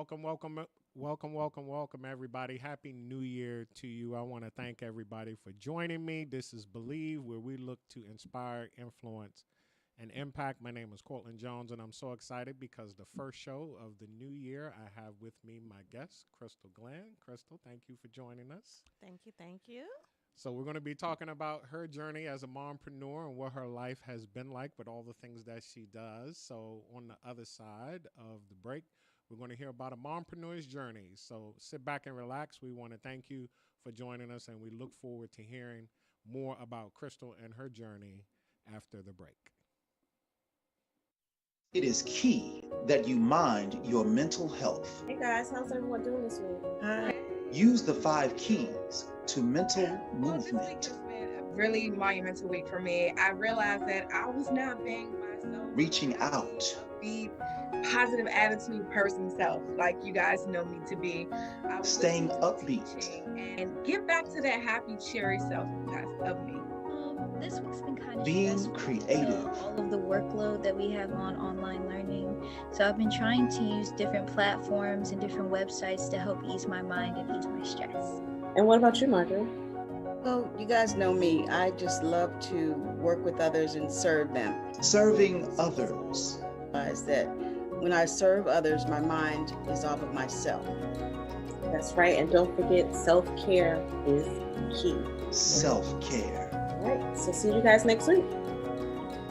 Welcome, welcome, welcome, everybody. Happy New Year to you. I want to thank everybody for joining me. This is Believe, where we look to inspire, influence, and impact. My name is Cortland Jones, and I'm so excited because the first show of the new year, I have with me my guest, Crystal Glenn. Crystal, thank you for joining us. Thank you. Thank you. So, we're going to be talking about her journey as a mompreneur and what her life has been like, but all the things that she does. So, on the other side of the break, we're going to hear about a mompreneur's journey. So, sit back and relax. We want to thank you for joining us, and we look forward to hearing more about Crystal and her journey after the break. It is key that you mind your mental health. Hey guys, how's everyone doing this week? Hi. Use the 5 keys to mental Well, this week movement. has been a really monumental week for me. I realized that I was not being myself. Reaching out. Be positive attitude person self, like you guys know me to be. I was Staying listening to upbeat. teaching and get back to that happy, cheery self of me. This week's been kind of Being stressful. creative. All of the workload that we have on online learning. So I've been trying to use different platforms and different websites to help ease my mind and ease my stress. And what about you, Margaret? Well, you guys know me. I just love to work with others and serve them. Serving others. Is that when I serve others, my mind is off of myself. That's right. And don't forget, self-care is key. Self-care. All right. So see you guys next week.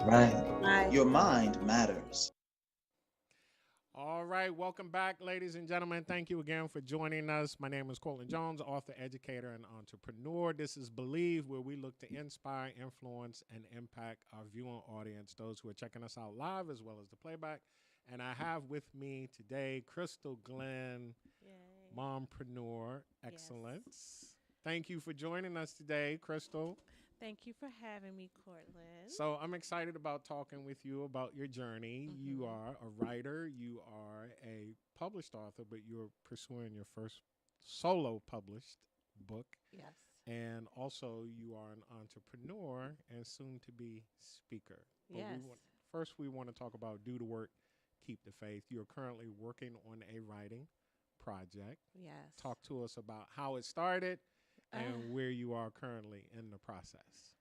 Right. Bye. Your mind matters. All right, welcome back, ladies and gentlemen. Thank you again for joining us. My name is Cortland Jones, author, educator, and entrepreneur. This is Believe, where we look to inspire, influence, and impact our viewing audience, those who are checking us out live as well as the playback. And I have with me today Crystal Glenn, Yay. mompreneur excellence. Thank you for joining us today, Crystal. Thank you for having me, Cortland. So I'm excited about talking with you about your journey. You Mhm. are a writer, you are a published author, but you're pursuing your first solo published book. Yes. And also you are an entrepreneur and soon to be speaker. But Yes. first we want to talk about do the work, keep the faith. You're currently working on a writing project. Yes. Talk to us about how it started and Uh, where you are currently in the process.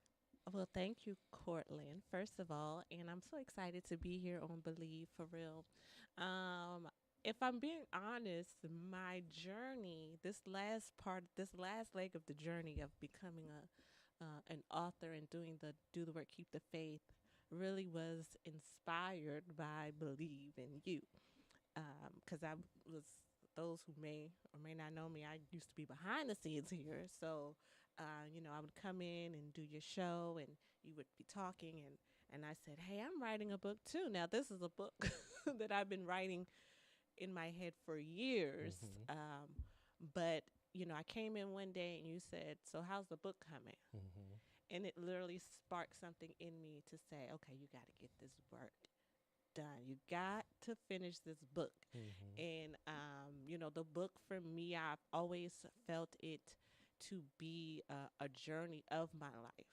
well, thank you, Cortland, first of all. And I'm so excited to be here on Believe for real. If I'm being honest, my journey, this last leg of the journey of becoming an author and doing the do the work, keep the faith, really was inspired by Believe in You. Because I was those who may or may not know me. I used to be behind the scenes here, so I would come in and do your show, and you would be talking, and I said, "Hey, I'm writing a book too." Now, this is a book that I've been writing in my head for years, Mm-hmm. but I came in one day and you said, "So how's the book coming?" Mm-hmm. And it literally sparked something in me to say, "Okay, you got to get this work done. You got to finish this book." Mm-hmm. And the book for me, I've always felt it to be a journey of my life,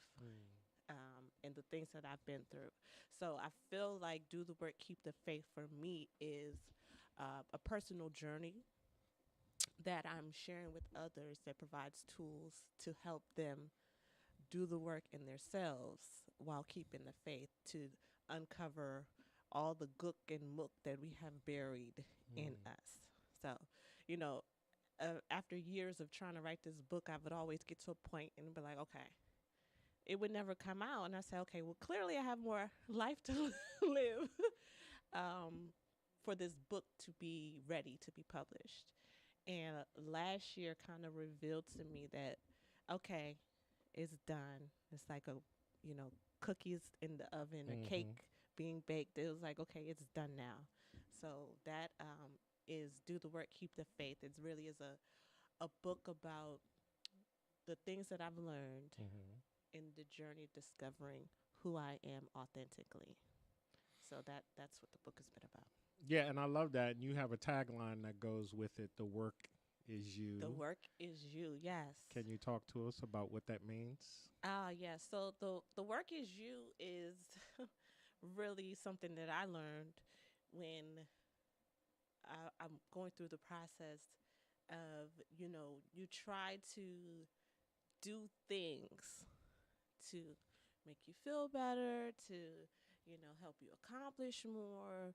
and the things that I've been through. So I feel like do the work, keep the faith for me is a personal journey that I'm sharing with others that provides tools to help them do the work in themselves while keeping the faith to uncover all the gook and mook that we have buried in Mm. us. So, you know, after years of trying to write this book, I would always get to a point and be like, okay, it would never come out. And I say, okay, well, clearly I have more life to live um, for this book to be ready to be published. And last year kind of revealed to me that, okay, it's done. It's like cookies in the oven, a Mm-hmm. cake being baked. It was like, okay, it's done now. So that is do the work, keep the faith. It really is a book about the things that I've learned Mm-hmm. in the journey of discovering who I am authentically. So that's what the book has been about. Yeah, and I love that. And you have a tagline that goes with it. The work is The you. work is you, yes. Can you talk to us about what that means? Yeah. So the work is you is really something that I learned when I'm going through the process of, you try to do things to make you feel better, to, help you accomplish more.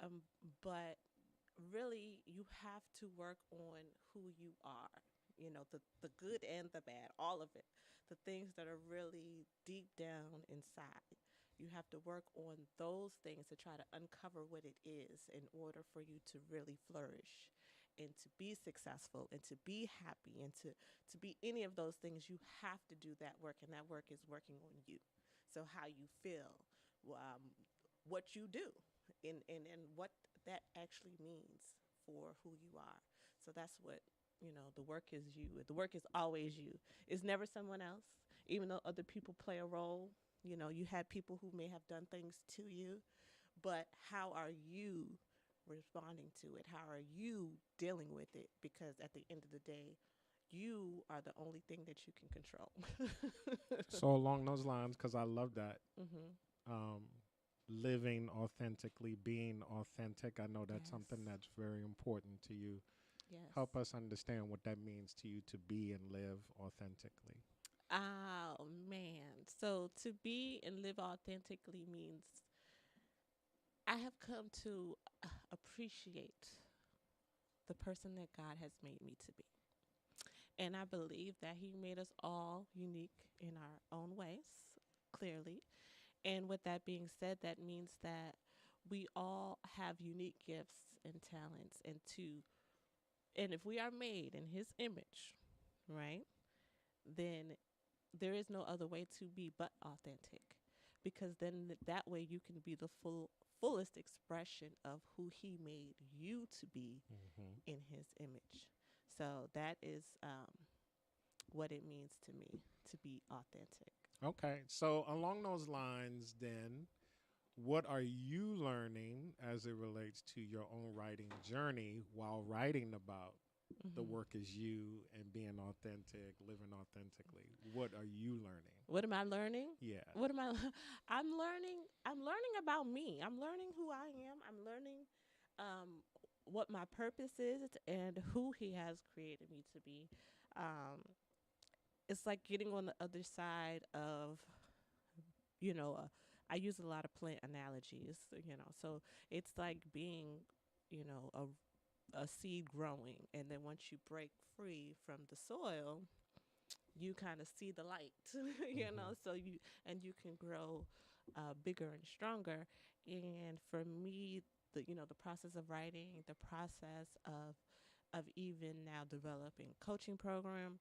Um, but really, you have to work on who you are. The good and the bad, all of it. The things that are really deep down inside. You have to work on those things to try to uncover what it is in order for you to really flourish and to be successful and to be happy and to be any of those things. You have to do that work, and that work is working on you. So how you feel, what you do, and what that actually means for who you are. So that's what, the work is you. The work is always you. It's never someone else, even though other people play a role. You had people who may have done things to you, but how are you responding to it? How are you dealing with it? Because at the end of the day, you are the only thing that you can control. So along those lines, because I love that, hmm um, living authentically, being authentic. I know that's something Yes. that's very important to you. Yes. Help us understand what that means to you to be and live authentically. Oh man. So to be and live authentically means I have come to appreciate the person that God has made me to be. And I believe that He made us all unique in our own ways, clearly. And with that being said, that means that we all have unique gifts and talents, and if we are made in His image, right, then there is no other way to be but authentic, because then that way you can be the fullest expression of who He made you to be Hmm. in His image. So that is what it means to me to be authentic. Okay, so along those lines, then, what are you learning as it relates to your own writing journey while writing about the hmm work is you and being authentic, living authentically? What are you learning? What am I learning? Yeah. What am I? I'm learning. I'm learning about me. I'm learning who I am. I'm learning um, what my purpose is and who He has created me to be. Um, it's like getting on the other side of, you know, uh, I use a lot of plant analogies, so it's like being, a seed growing, and then once you break free from the soil, you kind of see the light, Hmm. so you can grow bigger and stronger. And for me, the process of writing, the process of even now developing coaching program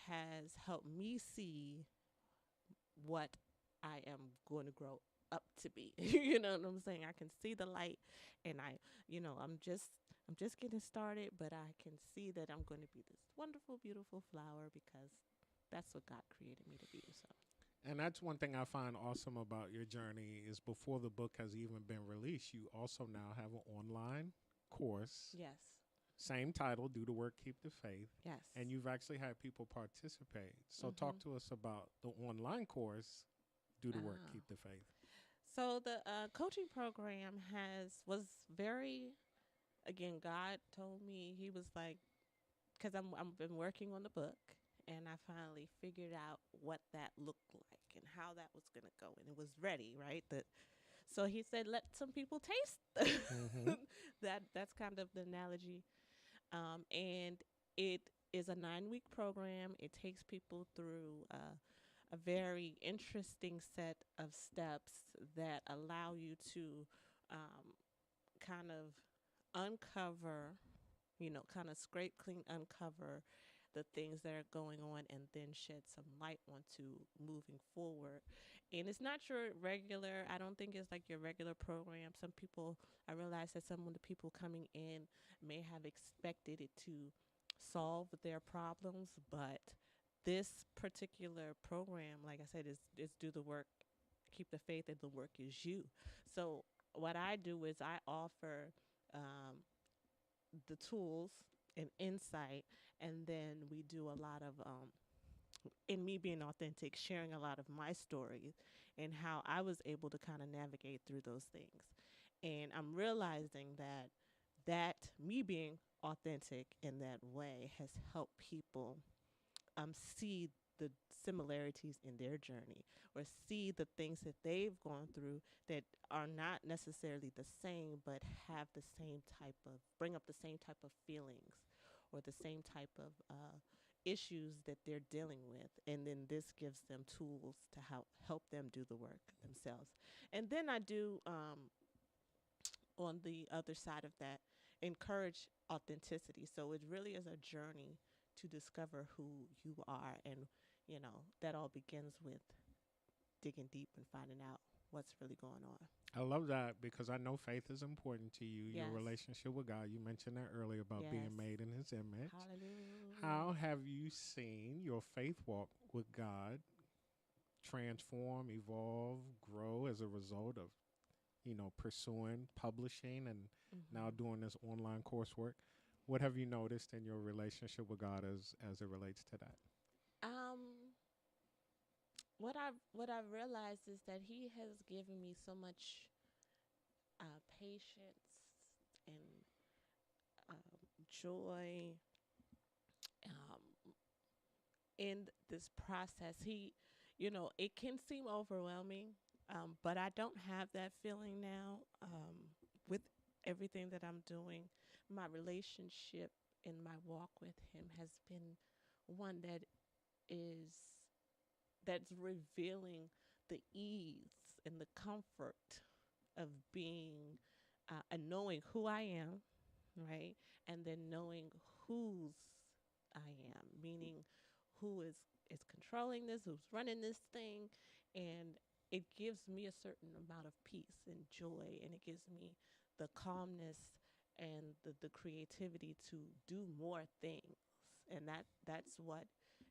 has helped me see what I am going to grow up to be. You know what I'm saying? I can see the light, and I'm just getting started, but I can see that I'm going to be this wonderful, beautiful flower because that's what God created me to be. So, And that's one thing I find awesome about your journey is before the book has even been released, you also now have an online course, yes, same title, Do the Work, Keep the Faith, yes. and you've actually had people participate. So talk hmm to us about the online course, Do the Work, Ah. Keep the Faith. So the coaching program was very, again, God told me, He was like, because I'm been working on the book, and I finally figured out what that looked like and how that was gonna go, and it was ready, right? So He said, let some people taste. Mm-hmm. That's kind of the analogy, and it is a 9-week program. It takes people through a very interesting set of steps that allow you to um, kind of uncover, kind of scrape clean, uncover the things that are going on, and then shed some light onto moving forward. And it's not your regular, I don't think it's like your regular program. Some people, I realize that some of the people coming in may have expected it to solve their problems, but this particular program, like I said, is do the work, keep the faith, and the work is you. So what I do is I offer um, the tools and insight, and then we do a lot of in me being authentic, sharing a lot of my stories and how I was able to kind of navigate through those things. And I'm realizing that that me being authentic in that way has helped people see the similarities in their journey, or see the things that they've gone through that are not necessarily the same, but have the same type of, bring up the same type of feelings, or the same type of issues that they're dealing with. And then this gives them tools to help them do the work themselves. And then I do, on the other side of that, encourage authenticity. So it really is a journey to discover who you are. And, that all begins with digging deep and finding out what's really going on. I love that because I know faith is important to you, your Yes. relationship with God. You mentioned that earlier about Yes. being made in his image. Hallelujah. How have you seen your faith walk with God transform, evolve, grow as a result of, pursuing publishing and now doing this online coursework? What have you noticed in your relationship with God as it relates to that? What I've realized is that He has given me so much patience and joy in this process. It can seem overwhelming, but I don't have that feeling now with everything that I'm doing. My relationship and my walk with Him has been one that's revealing the ease and the comfort of being and knowing who I am, right? And then knowing whose I am, meaning who is controlling this, who's running this thing. And it gives me a certain amount of peace and joy, and it gives me the calmness and the creativity to do more things. And that's what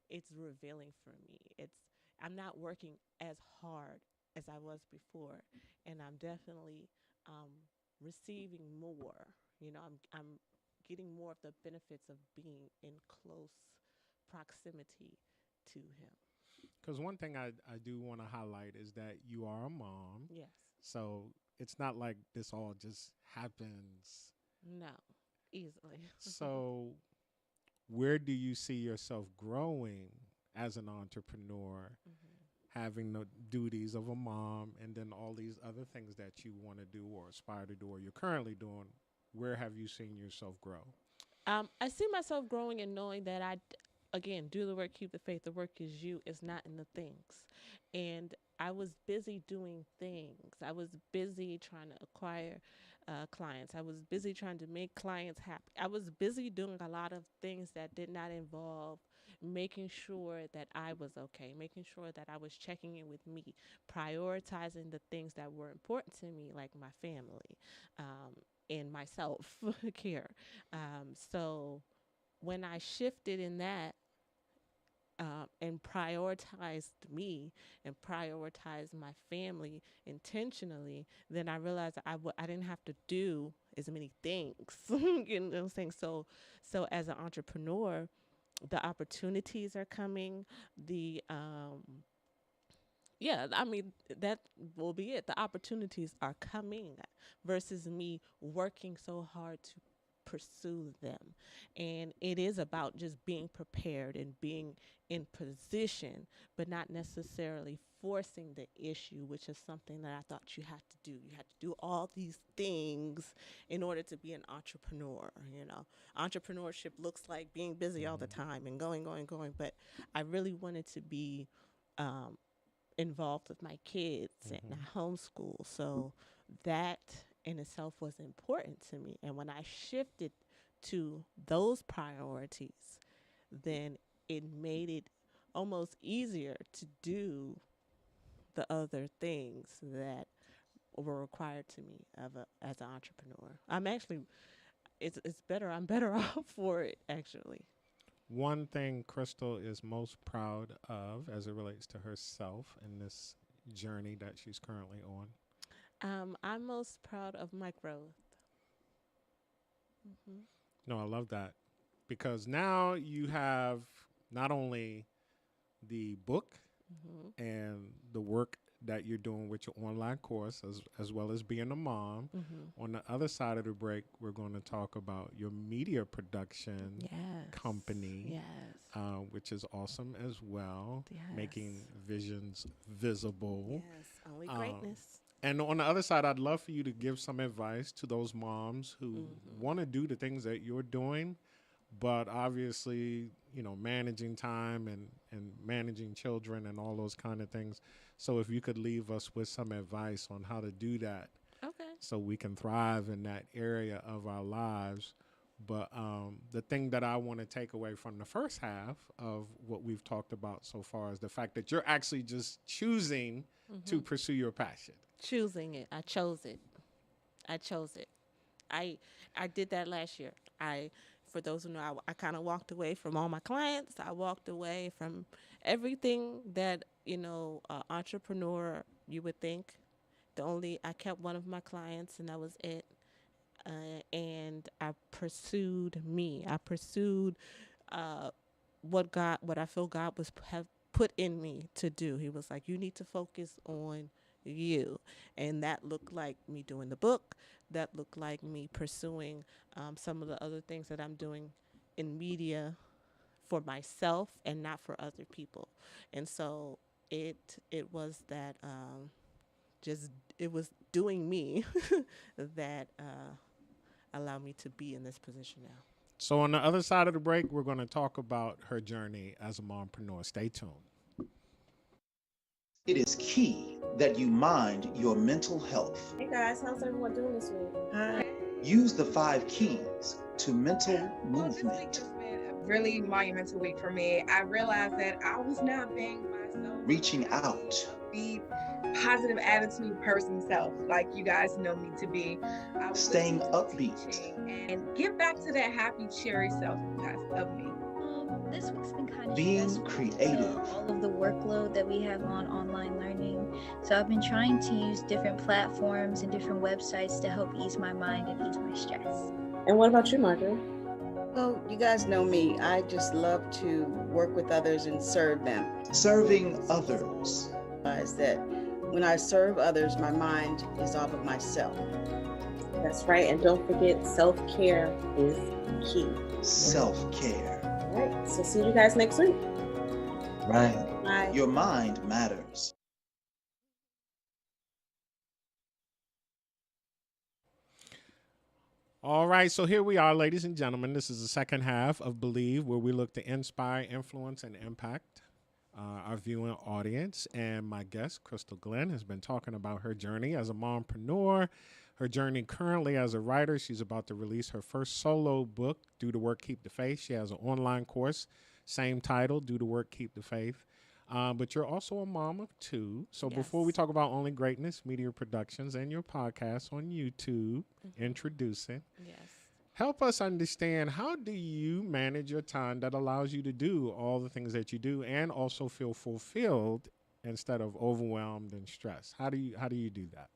it's revealing for me. I'm not working as hard as I was before, and I'm definitely receiving more. I'm getting more of the benefits of being in close proximity to Him. Because one thing I do want to highlight is that you are a mom. Yes. So it's not like this all just happens. No, easily. So where do you see yourself growing as an entrepreneur, having the duties of a mom and then all these other things that you want to do or aspire to do or you're currently doing? Where have you seen yourself grow? I see myself growing and knowing that again, do the work, keep the faith. The work is you. It's not in the things. And I was busy doing things. I was busy trying to acquire clients. I was busy trying to make clients happy. I was busy doing a lot of things that did not involve making sure that I was okay, making sure that I was checking in with me, prioritizing the things that were important to me, like my family and myself care. So when I shifted in that, and prioritized me and prioritized my family intentionally, then I realized I didn't have to do as many things. You know what I'm saying? So as an entrepreneur, the opportunities are coming. That will be it. The opportunities are coming versus me working so hard to pursue them. And it is about just being prepared and being in position, but not necessarily forcing the issue, which is something that I thought you had to do. You had to do all these things in order to be an entrepreneur. Entrepreneurship looks like being busy all the time and going. But I really wanted to be involved with my kids and I homeschool. So that in itself was important to me. And when I shifted to those priorities, then it made it almost easier to do the other things that were required to me as an entrepreneur. It's better. I'm better off for it, actually. One thing Crystal is most proud of as it relates to herself in this journey that she's currently on? I'm most proud of my growth. No, I love that because now you have not only the book and the work that you're doing with your online course, as well as being a mom. Mm-hmm. On the other side of the break, we're going to talk about your media production Yes. company, Yes. which is awesome as well, Yes. making visions visible. Yes. Only Um, greatness. And on the other side, I'd love for you to give some advice to those moms who want to do the things that you're doing, but obviously, managing time and managing children and all those kind of things. So if you could leave us with some advice on how to do that Okay. so we can thrive in that area of our lives. But the thing that I want to take away from the first half of what we've talked about so far is the fact that you're actually just choosing to pursue your passion. Choosing it. I chose it. I chose it. I did that last year. For those who know, I kind of walked away from all my clients. I walked away from everything that entrepreneur you would think. I kept one of my clients, and that was it. And I pursued me. I pursued what I feel God have put in me to do. He was like, you need to focus on you, and that looked like me doing the book. That looked like me pursuing some of the other things that I'm doing in media for myself and not for other people. And so it was that just it was doing me that allowed me to be in this position now. So on the other side of the break, we're going to talk about her journey as a mompreneur. Stay tuned. It is key that you mind your mental health. Hey guys, how's everyone doing this week? Hi. Use the 5 keys to mental Well, this week movement. has been a really monumental week for me. I realized that I was not being myself. Reaching out. Be positive attitude person self, like you guys know me to be. I was Staying listening to upbeat. teaching and get back to that happy, cheery self of me. This week's been kind of Being stressful creative. with all of the workload that we have on online learning. So I've been trying to use different platforms and different websites to help ease my mind and ease my stress. And what about you, Marjorie? Well, you guys know me. I just love to work with others and serve them. Serving others. Realize that when I serve others, my mind is off of myself. That's right. And don't forget, self-care is key. Self-care. All right. So see you guys next week. Right. Bye. Your mind matters. All right, so here we are, ladies and gentlemen. This is the second half of Believe, where we look to inspire, influence, and impact our viewing audience. And my guest, Crystal Glenn, has been talking about her journey as a mompreneur, her journey currently as a writer. She's about to release her first solo book, Do the Work, Keep the Faith. She has an online course, same title, Do the Work, Keep the Faith. But you're also a mom of 2. So before we Yes. talk about Only Greatness Media Productions and your podcast on YouTube, introducing, Yes. help us understand, how do you manage your time that allows you to do all the things that you do and also feel fulfilled instead of overwhelmed and stressed? How do you do that?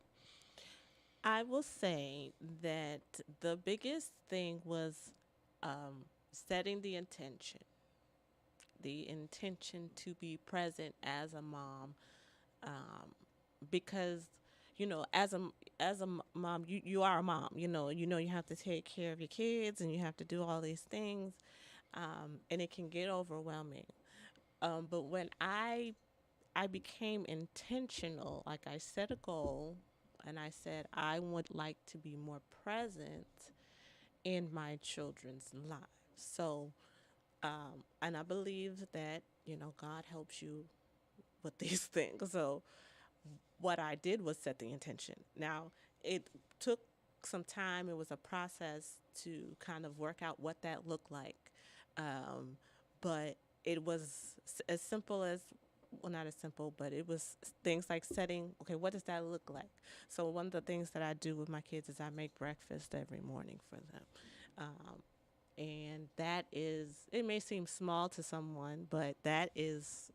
I will say that the biggest thing was setting the intention to be present as a mom, because as a mom, you are a mom. You have to take care of your kids and you have to do all these things, and it can get overwhelming. But when I became intentional, like I set a goal and I said I would like to be more present in my children's lives. So, and I believe that, God helps you with these things. So what I did was set the intention. Now, it took some time. It was a process to kind of work out what that looked like. But it was as simple as, well, not as simple, but it was things like setting, okay, what does that look like? So one of the things that I do with my kids is I make breakfast every morning for them. And that is, it may seem small to someone, but that is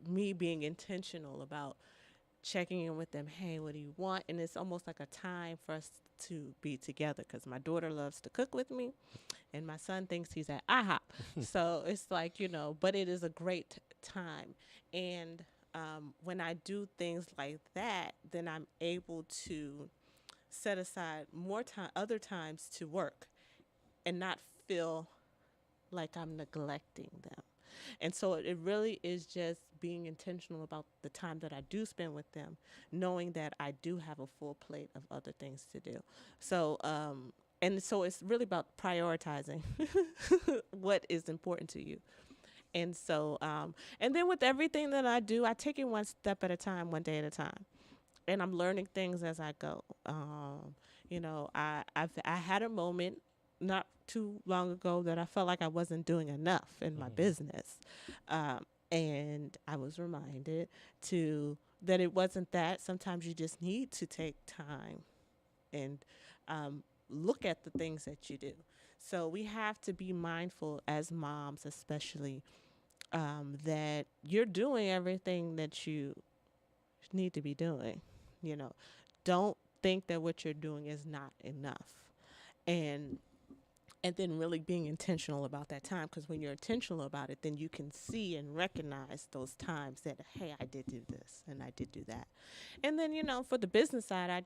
me being intentional about checking in with them. Hey, what do you want? And it's almost like a time for us to be together, because my daughter loves to cook with me and my son thinks he's at IHOP. So it's like, but it is a great time. And when I do things like that, then I'm able to set aside more time, other times to work, and not feel like I'm neglecting them. And so it really is just being intentional about the time that I do spend with them, knowing that I do have a full plate of other things to do. So, and so it's really about prioritizing what is important to you. And so, and then with everything that I do, I take it one step at a time, one day at a time, and I'm learning things as I go. I had a moment not too long ago that I felt like I wasn't doing enough in my business, and I was reminded to that it wasn't that. Sometimes you just need to take time and look at the things that you do. So we have to be mindful as moms, especially, that you're doing everything that you need to be doing. You know, don't think that what you're doing is not enough. And then really being intentional about that time, because when you're intentional about it, then you can see and recognize those times that, hey, I did do this and I did do that. And then, for the business side, I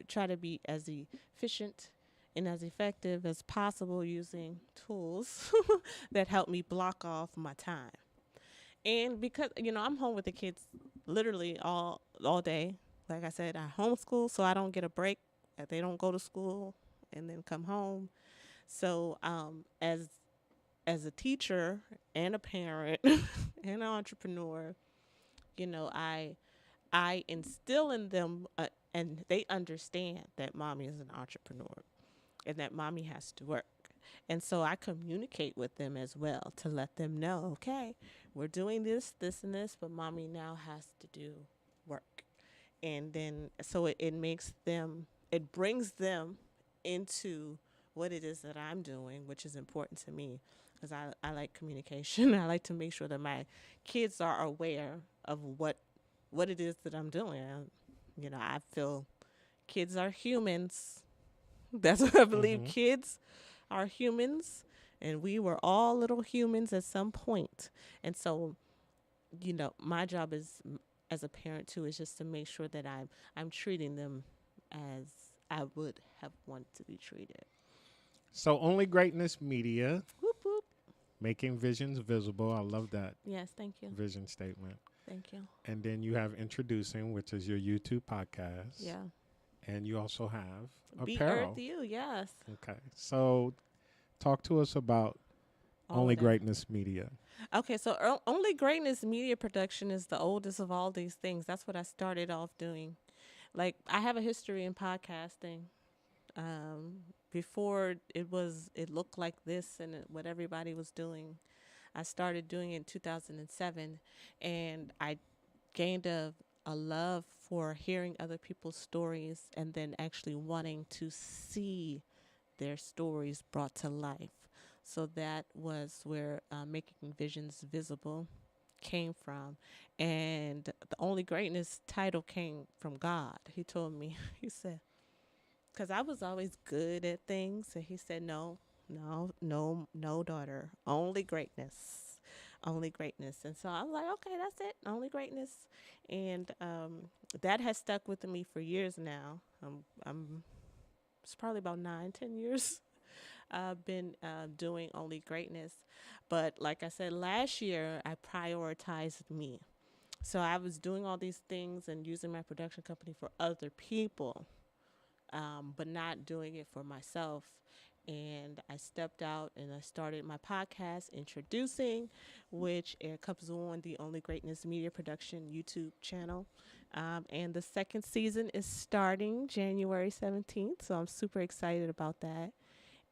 try to be as efficient and as effective as possible using tools that help me block off my time. And because, I'm home with the kids literally all day. Like I said, I homeschool, so I don't get a break. They don't go to school and then come home. So as a teacher and a parent and an entrepreneur, I instill in them, and they understand that mommy is an entrepreneur and that mommy has to work. And so I communicate with them as well to let them know, okay, we're doing this, this, and this, but mommy now has to do work. And then so it brings them into what it is that I'm doing, which is important to me, because I like communication. I like to make sure that my kids are aware of what it is that I'm doing. I feel kids are humans. That's what I believe. Kids are humans, and we were all little humans at some point. And so, my job is, as a parent too, is just to make sure that I'm treating them as I would have wanted to be treated. So Only Greatness Media, Whoop, whoop. making visions visible. I love that Yes, thank you. vision statement. Thank you. And then you have Introducing, which is your YouTube podcast. Yeah. And you also have Be apparel. Earth You, yes. Okay. So talk to us about All Only of that. Greatness Media. Okay, so Only Greatness Media Production is the oldest of all these things. That's what I started off doing. Like, I have a history in podcasting. Before it looked like this and what everybody was doing. I started doing it in 2007, and I gained a love for hearing other people's stories and then actually wanting to see their stories brought to life. So that was where Making Visions Visible came from. And the Only Greatness title came from God. He told me, he said, because I was always good at things. And he said, no, daughter, only greatness. Only greatness. And so I was like, okay, that's it. Only greatness. And that has stuck with me for years now. It's probably about 9-10 years I've been doing Only Greatness. But like I said, last year I prioritized me. So I was doing all these things and using my production company for other people, but not doing it for myself. And I stepped out and I started my podcast, Introducing, which comes on the Only Greatness Media Production YouTube channel. And the second season is starting January 17th. So I'm super excited about that.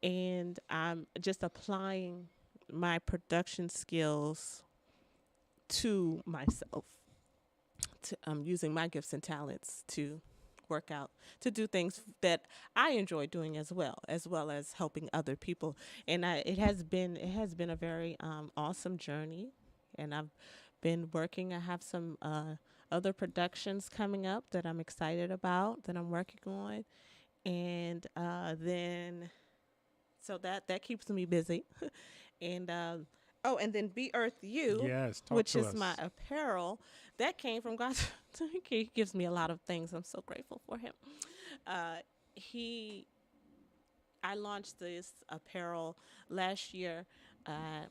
And I'm just applying my production skills to myself. I'm using my gifts and talents to work out, to do things that I enjoy doing as well as helping other people. And it has been a very awesome journey. And I've been working. I have some other productions coming up that I'm excited about, that I'm working on. And then so that keeps me busy. And Oh, and then Be Earth You, Yes, talk which to is us. my apparel, that came from God. He gives me a lot of things. I'm so grateful for him. Uh, he, I launched this apparel last year.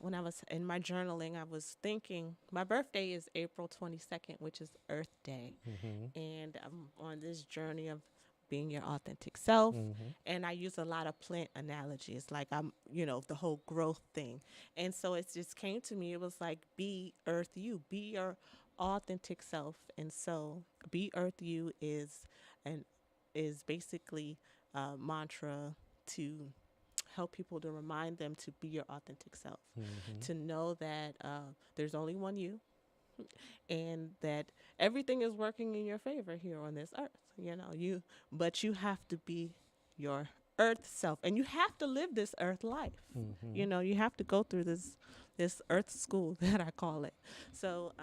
When I was in my journaling, I was thinking my birthday is April 22nd, which is Earth Day. Mm-hmm. And I'm on this journey of being your authentic self. Mm-hmm. And I use a lot of plant analogies, like the whole growth thing. And so it just came to me. It was like, be Earth You, be your authentic self. And so, be Earth You is basically a mantra to help people, to remind them to be your authentic self, Mm-hmm. to know that there's only one you, and that everything is working in your favor here on this earth. But you have to be your earth self, and you have to live this earth life. Mm-hmm. You have to go through this earth school that I call it. So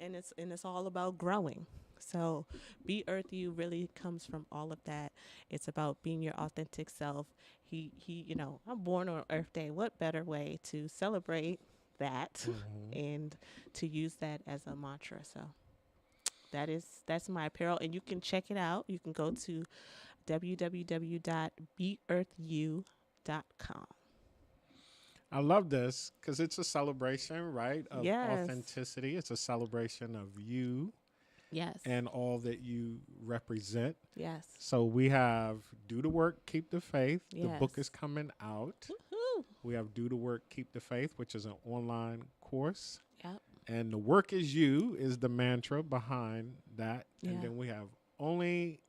and it's all about growing. So Be Earth You really comes from all of that. It's about being your authentic self. I'm born on Earth Day. What better way to celebrate that Mm-hmm. and to use that as a mantra? So that's my apparel, and you can check it out. You can go to www.beearthyou.com. I love this because it's a celebration, right, of Yes. authenticity. It's a celebration of you Yes. and all that you represent. Yes. So we have Do the Work, Keep the Faith. The book Yes. is coming out. Woohoo. We have Do the Work, Keep the Faith, which is an online course. Yep. And the work is you is the mantra behind that. Yeah. And then we have Only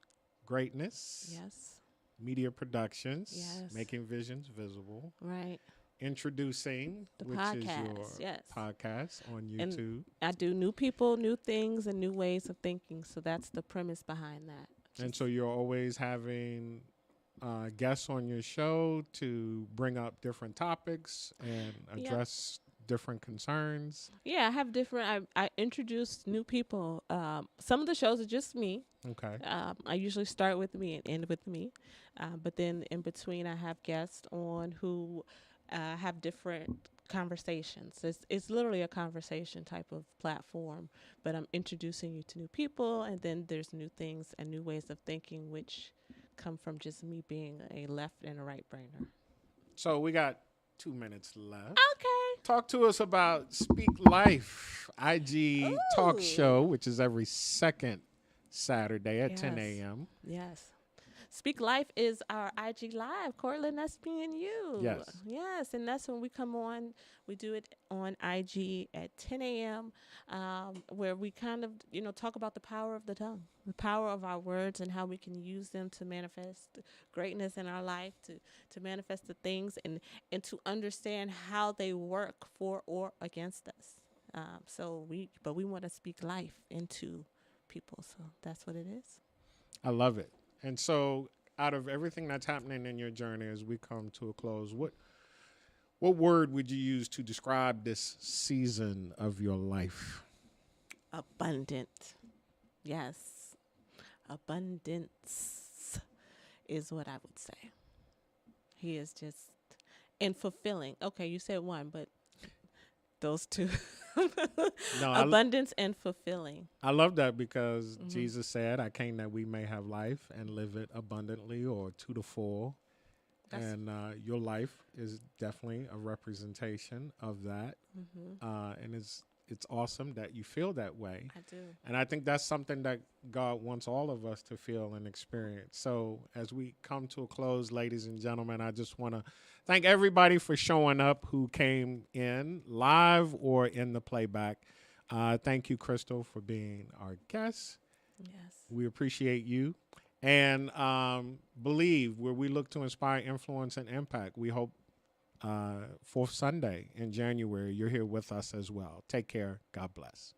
Greatness, Yes. Media Productions, Yes. Making Visions Visible, Right. Introducing, The which is your podcast, yes. podcast on And YouTube. I do new people, new things, and new ways of thinking. So that's the premise behind that. And so you're always having guests on your show to bring up different topics and Yep. address different concerns. Yeah, I have different. I introduce new people. Some of the shows are just me. Okay. I usually start with me and end with me, but then in between I have guests on who have different conversations. It's literally a conversation type of platform, but I'm introducing you to new people, and then there's new things and new ways of thinking which come from just me being a left and a right brainer. So we got 2 minutes left. Okay. Talk to us about Speak Life IG talk Ooh. show, which is every second Saturday at 10 Yes. a.m. Yes. Speak Life is our IG Live. Cortland, that's me and you. Yes. Yes, and that's when we come on. We do it on IG at 10 a.m., where we kind of, talk about the power of the tongue, the power of our words, and how we can use them to manifest greatness in our life, to manifest the things, and to understand how they work for or against us. But we want to speak life into people, so that's what it is. I love it. And so, out of everything that's happening in your journey as we come to a close, what word would you use to describe this season of your life? Abundant. Yes. Abundance is what I would say. He is just, and fulfilling. Okay, you said one, but those two. No, Abundance and fulfilling. I love that because Jesus said, I came that we may have life and live it abundantly or to the full. That's- And your life is definitely a representation of that. And it's awesome that you feel that way. I do. And I think that's something that God wants all of us to feel and experience. So as we come to a close, ladies and gentlemen, I just want to thank everybody for showing up who came in live or in the playback. Thank you, Crystal, for being our guest. Yes. We appreciate you. And believe, where we look to inspire, influence, and impact. We hope fourth Sunday in January, you're here with us as well. Take care. God bless.